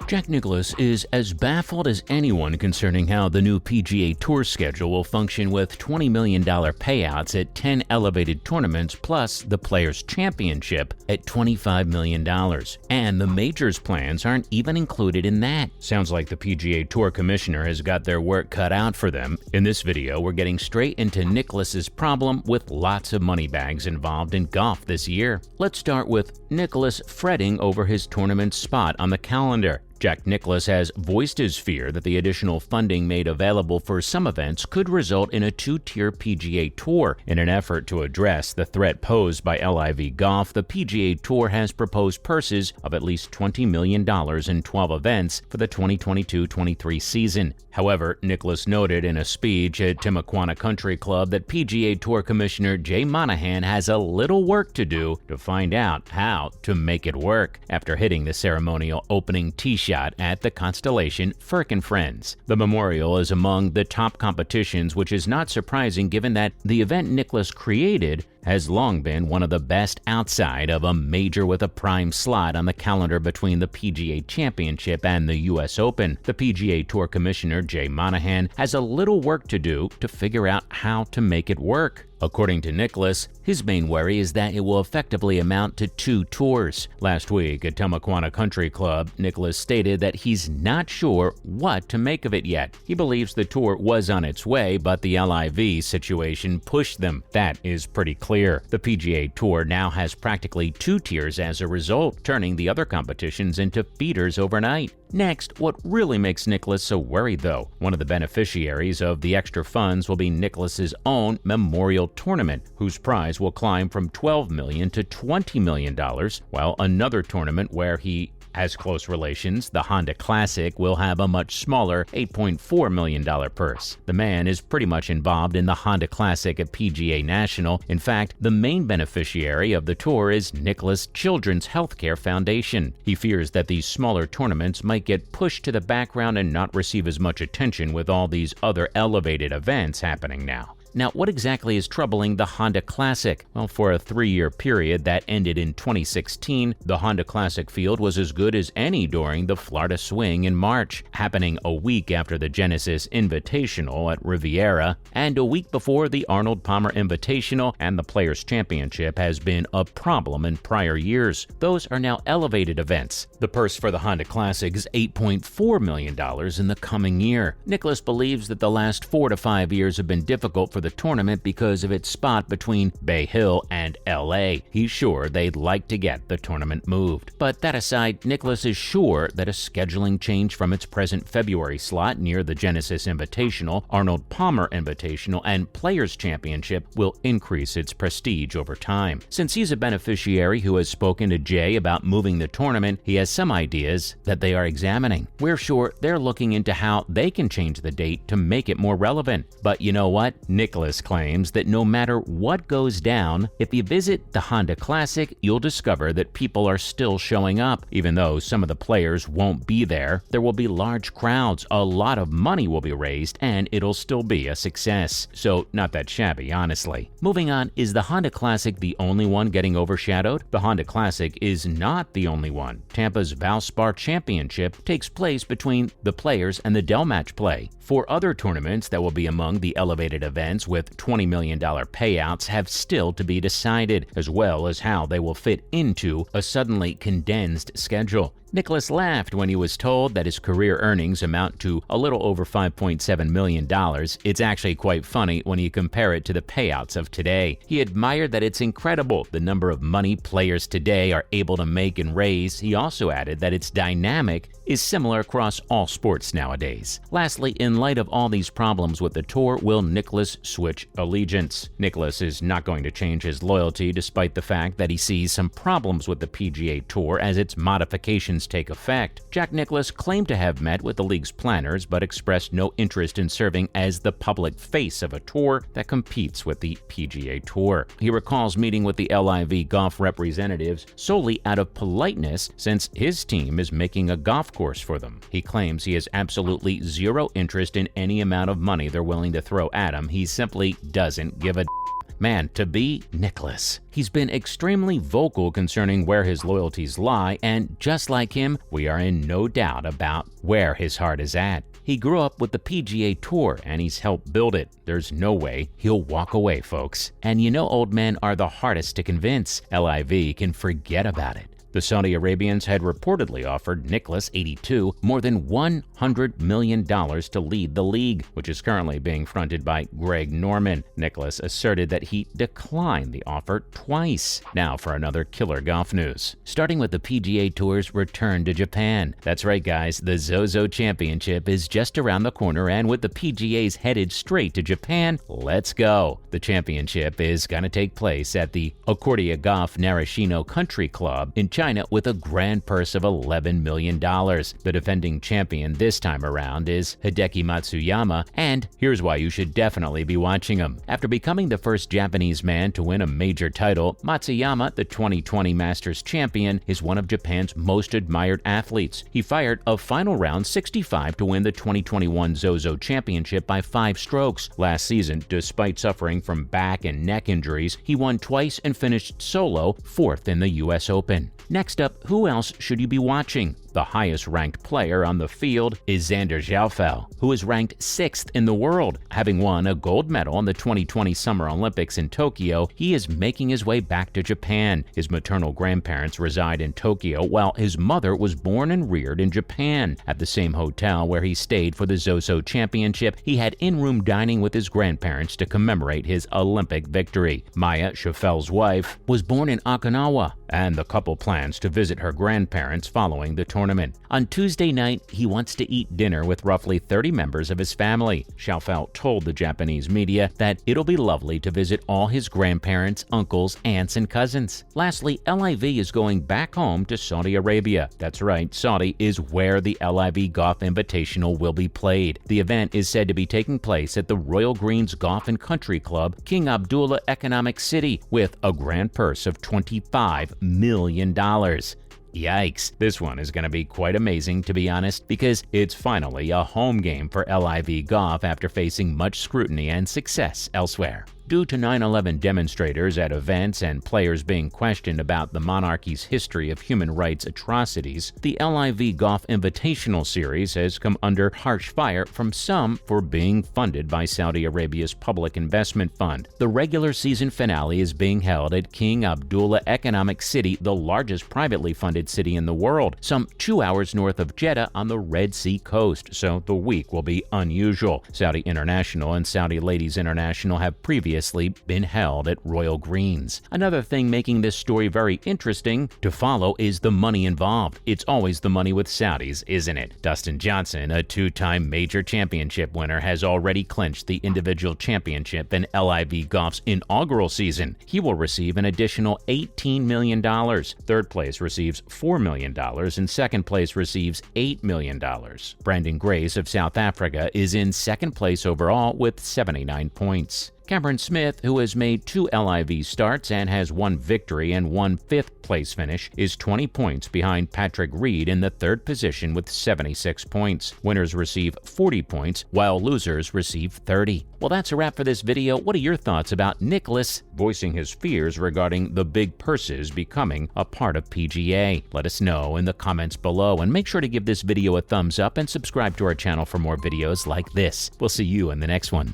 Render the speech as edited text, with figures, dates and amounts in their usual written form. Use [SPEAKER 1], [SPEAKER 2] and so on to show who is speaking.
[SPEAKER 1] Jack Nicklaus is as baffled as anyone concerning how the new PGA Tour schedule will function with $20 million payouts at 10 elevated tournaments plus the Players' Championship at $25 million. And the Majors plans aren't even included in that. Sounds like the PGA Tour commissioner has got their work cut out for them. In this video, we're getting straight into Nicklaus's problem with lots of money bags involved in golf this year. Let's start with Nicklaus fretting over his tournament spot on the calendar. Jack Nicklaus has voiced his fear that the additional funding made available for some events could result in a two-tier PGA Tour. In an effort to address the threat posed by LIV Golf, the PGA Tour has proposed purses of at least $20 million in 12 events for the 2022-23 season. However, Nicklaus noted in a speech at Timuquana Country Club that PGA Tour Commissioner Jay Monahan has a little work to do to find out how to make it work after hitting the ceremonial opening tee shot at the Constellation Firkin Friends. The memorial is among the top competitions, which is not surprising given that the event Nicklaus created has long been one of the best outside of a major with a prime slot on the calendar between the PGA Championship and the US Open. The PGA Tour Commissioner Jay Monahan has a little work to do to figure out how to make it work. According to Nicklaus, his main worry is that it will effectively amount to two tours. Last week at Timuquana Country Club, Nicklaus stated that he's not sure what to make of it yet. He believes the tour was on its way, but the LIV situation pushed them. That is pretty clear. The PGA Tour now has practically two tiers as a result, turning the other competitions into feeders overnight. Next, what really makes Nicklaus so worried though? One of the beneficiaries of the extra funds will be Nicklaus's own memorial tournament, whose prize will climb from $12 million to $20 million, while another tournament where he has close relations, the Honda Classic, will have a much smaller $8.4 million purse. The man is pretty much involved in the Honda Classic at PGA National. In fact, the main beneficiary of the tour is Nicklaus Children's Healthcare Foundation. He fears that these smaller tournaments might get pushed to the background and not receive as much attention with all these other elevated events happening now. Now, what exactly is troubling the Honda Classic? Well, for a 3-year period that ended in 2016, the Honda Classic field was as good as any during the Florida Swing in March, happening a week after the Genesis Invitational at Riviera, and a week before the Arnold Palmer Invitational and the Players' Championship has been a problem in prior years. Those are now elevated events. The purse for the Honda Classic is $8.4 million in the coming year. Nicklaus believes that the last 4 to 5 years have been difficult for the tournament because of its spot between Bay Hill and LA. He's sure they'd like to get the tournament moved. But that aside, Nicklaus is sure that a scheduling change from its present February slot near the Genesis Invitational, Arnold Palmer Invitational, and Players' Championship will increase its prestige over time. Since he's a beneficiary who has spoken to Jay about moving the tournament, he has some ideas that they are examining. We're sure they're looking into how they can change the date to make it more relevant. But you know what? Nicklaus claims that no matter what goes down, if you visit the Honda Classic, you'll discover that people are still showing up. Even though some of the players won't be there, there will be large crowds, a lot of money will be raised, and it'll still be a success. So not that shabby, honestly. Moving on, is the Honda Classic the only one getting overshadowed? The Honda Classic is not the only one. Tampa's Valspar Championship takes place between the Players and the Dell Match Play. 4 other tournaments that will be among the elevated events with $20 million payouts have still to be decided, as well as how they will fit into a suddenly condensed schedule. Nicklaus laughed when he was told that his career earnings amount to a little over $5.7 million. It's actually quite funny when you compare it to the payouts of today. He admired that it's incredible the number of money players today are able to make and raise. He also added that its dynamic is similar across all sports nowadays. Lastly, in light of all these problems with the tour, will Nicklaus switch allegiance? Nicklaus is not going to change his loyalty despite the fact that he sees some problems with the PGA Tour as its modifications take effect. Jack Nicklaus claimed to have met with the league's planners but expressed no interest in serving as the public face of a tour that competes with the PGA Tour. He recalls meeting with the LIV Golf representatives solely out of politeness since his team is making a golf course for them. He claims he has absolutely zero interest in any amount of money they're willing to throw at him. He simply doesn't give a man to be Nicklaus. He's been extremely vocal concerning where his loyalties lie, and just like him, we are in no doubt about where his heart is at. He grew up with the PGA Tour and he's helped build it. There's no way he'll walk away, folks. And you know old men are the hardest to convince. LIV can forget about it. The Saudi Arabians had reportedly offered Nicklaus, 82, more than $100 million to lead the league, which is currently being fronted by Greg Norman. Nicklaus asserted that he declined the offer twice. Now for another killer golf news. Starting with the PGA Tour's return to Japan. That's right, guys, the Zozo Championship is just around the corner, and with the PGA's headed straight to Japan, let's go. The championship is going to take place at the Accordia Golf Narashino Country Club in China with a grand purse of $11 million. The defending champion this time around is Hideki Matsuyama, and here's why you should definitely be watching him. After becoming the first Japanese man to win a major title, Matsuyama, the 2020 Masters champion, is one of Japan's most admired athletes. He fired a final round 65 to win the 2021 Zozo Championship by 5 strokes. Last season, despite suffering from back and neck injuries, he won twice and finished solo 4th in the US Open. Next up, who else should you be watching? The highest-ranked player on the field is Xander Schauffele, who is ranked 6th in the world. Having won a gold medal in the 2020 Summer Olympics in Tokyo, he is making his way back to Japan. His maternal grandparents reside in Tokyo, while his mother was born and reared in Japan. At the same hotel where he stayed for the Zozo Championship, he had in-room dining with his grandparents to commemorate his Olympic victory. Maya, Schauffele's wife, was born in Okinawa, and the couple plans to visit her grandparents following the tournament. On Tuesday night, he wants to eat dinner with roughly 30 members of his family. Schauffele told the Japanese media that it'll be lovely to visit all his grandparents, uncles, aunts, and cousins. Lastly, LIV is going back home to Saudi Arabia. That's right, Saudi is where the LIV Golf Invitational will be played. The event is said to be taking place at the Royal Greens Golf and Country Club, King Abdullah Economic City, with a grand purse of $25 million. Yikes, this one is going to be quite amazing, to be honest, because it's finally a home game for LIV Golf after facing much scrutiny and success elsewhere. Due to 9/11 demonstrators at events and players being questioned about the monarchy's history of human rights atrocities, the LIV Golf Invitational Series has come under harsh fire from some for being funded by Saudi Arabia's Public Investment Fund. The regular season finale is being held at King Abdullah Economic City, the largest privately funded city in the world, some 2 hours north of Jeddah on the Red Sea coast, so the week will be unusual. Saudi International and Saudi Ladies International have previously been held at Royal Greens. Another thing making this story very interesting to follow is the money involved. It's always the money with Saudis, isn't it? Dustin Johnson, a 2-time major championship winner, has already clinched the individual championship in LIV Golf's inaugural season. He will receive an additional $18 million. Third place receives $4 million and second place receives $8 million. Brandon Grace of South Africa is in second place overall with 79 points. Cameron Smith, who has made 2 LIV starts and has 1 victory and 1 fifth-place finish, is 20 points behind Patrick Reed in the 3rd position with 76 points. Winners receive 40 points, while losers receive 30. Well, that's a wrap for this video. What are your thoughts about Nicklaus voicing his fears regarding the big purses becoming a part of PGA? Let us know in the comments below, and make sure to give this video a thumbs up and subscribe to our channel for more videos like this. We'll see you in the next one.